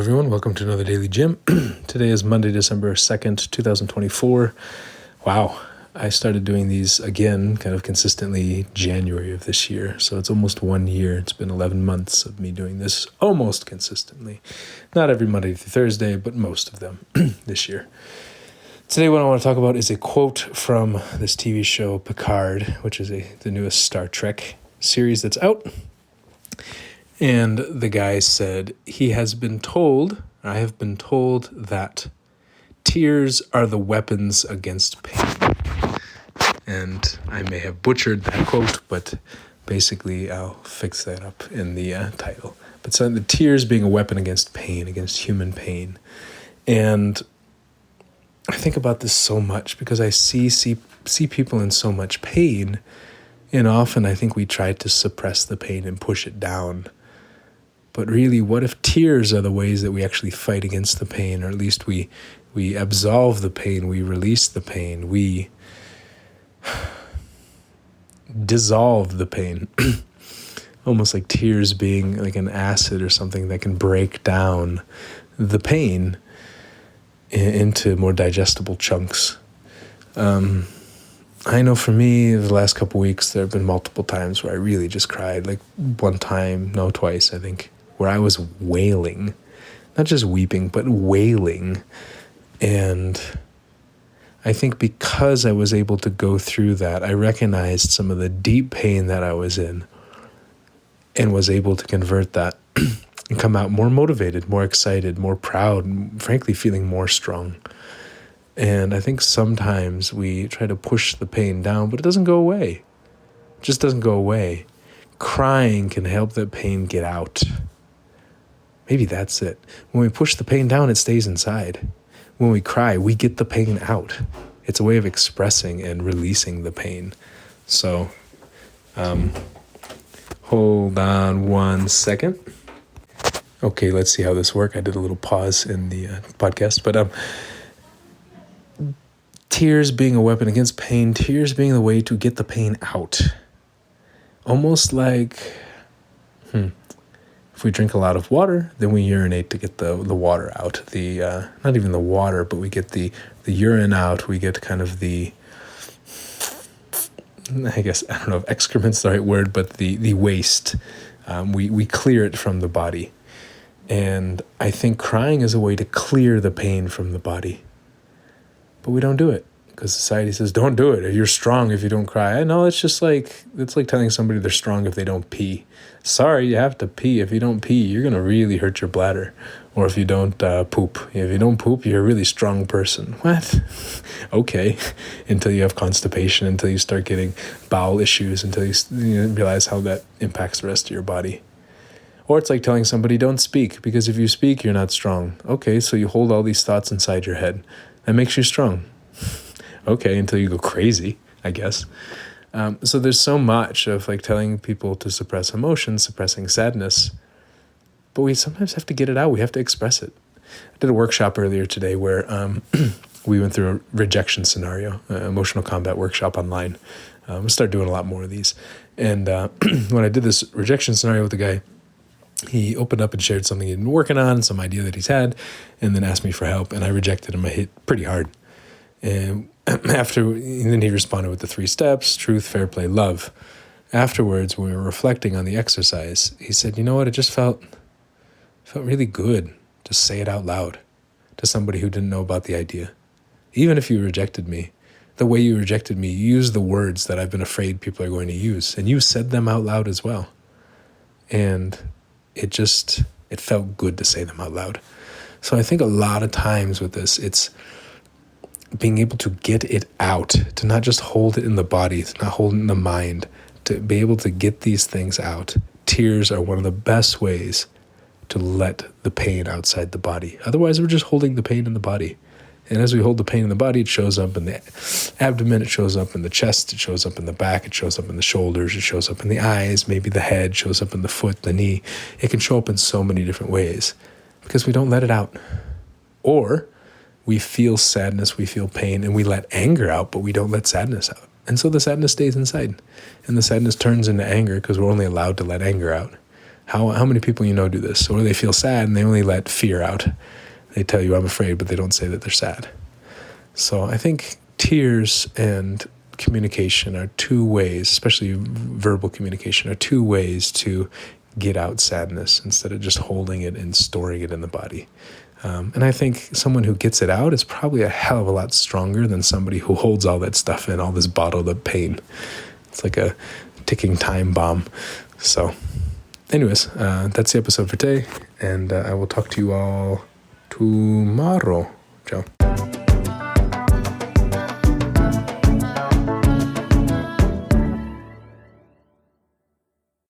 everyone. Welcome to another Daily Gym. Today is Monday, December 2nd, 2024. Wow. I started doing these again kind of consistently January of this year. So it's almost 1 year. It's been 11 months of me doing this almost consistently. Not every Monday through Thursday, but most of them this year. Today what I want to talk about is a quote from this TV show Picard, which is the newest Star Trek series that's out. And the guy said, I have been told that tears are the weapons against pain. And I may have butchered that quote, but basically I'll fix that up in the title. But so the tears being a weapon against pain, against human pain. And I think about this so much because I see people in so much pain, and often I think we try to suppress the pain and push it down. But really, what if tears are the ways that we actually fight against the pain, or at least we absolve the pain, we release the pain, we dissolve the pain. Almost like tears being like an acid or something that can break down the pain into more digestible chunks. I know for me, the last couple weeks, there have been multiple times where I really just cried, like twice, I think, where I was wailing, not just weeping, but wailing. And I think because I was able to go through that, I recognized some of the deep pain that I was in and was able to convert that and come out more motivated, more excited, more proud, and frankly, feeling more strong. And I think sometimes we try to push the pain down, but it doesn't go away. It just doesn't go away. Crying can help that pain get out. Maybe that's it. When we push the pain down, it stays inside. When we cry, we get the pain out. It's a way of expressing and releasing the pain. So, hold on 1 second. Okay, let's see how this works. I did a little pause in the podcast, but tears being a weapon against pain, tears being the way to get the pain out. Almost like, if we drink a lot of water, then we urinate to get the water out. Not even the water, but we get the urine out. We get kind of I don't know if excrement's the right word, but the waste. We clear it from the body. And I think crying is a way to clear the pain from the body. But we don't do it because society says, don't do it. You're strong if you don't cry. I know it's like telling somebody they're strong if they don't pee. Sorry, you have to pee. If you don't pee, you're going to really hurt your bladder. Or if you don't poop. If you don't poop, you're a really strong person. What? Okay. Until you have constipation, until you start getting bowel issues, until you realize how that impacts the rest of your body. Or it's like telling somebody, don't speak, because if you speak, you're not strong. Okay, so you hold all these thoughts inside your head. That makes you strong. Okay, until you go crazy, I guess. So there's so much of like telling people to suppress emotions, suppressing sadness, but we sometimes have to get it out. We have to express it. I did a workshop earlier today where we went through a rejection scenario, emotional combat workshop online. We'll start doing a lot more of these. And when I did this rejection scenario with the guy, he opened up and shared something he'd been working on, some idea that he's had, and then asked me for help, and I rejected him. I hit pretty hard. And then he responded with the 3 steps: truth, fair play, love. Afterwards, when we were reflecting on the exercise, he said, you know what, it just felt really good to say it out loud to somebody who didn't know about the idea. Even if you rejected me, the way you rejected me, you used the words that I've been afraid people are going to use, and you said them out loud as well. And it felt good to say them out loud. So I think a lot of times with this, it's being able to get it out, to not just hold it in the body, to not hold it in the mind, to be able to get these things out. Tears are one of the best ways to let the pain outside the body. Otherwise, we're just holding the pain in the body. And as we hold the pain in the body, it shows up in the abdomen, it shows up in the chest, it shows up in the back, it shows up in the shoulders, it shows up in the eyes, maybe the head, shows up in the foot, the knee. It can show up in so many different ways because we don't let it out. Or we feel sadness, we feel pain, and we let anger out, but we don't let sadness out. And so the sadness stays inside. And the sadness turns into anger because we're only allowed to let anger out. How many people you know do this? Or they feel sad and they only let fear out. They tell you, I'm afraid, but they don't say that they're sad. So I think tears and communication are two ways, especially verbal communication, are two ways to get out sadness instead of just holding it and storing it in the body. And I think someone who gets it out is probably a hell of a lot stronger than somebody who holds all that stuff in, all this bottled up pain. It's like a ticking time bomb. So anyways, that's the episode for today, and I will talk to you all tomorrow. Ciao.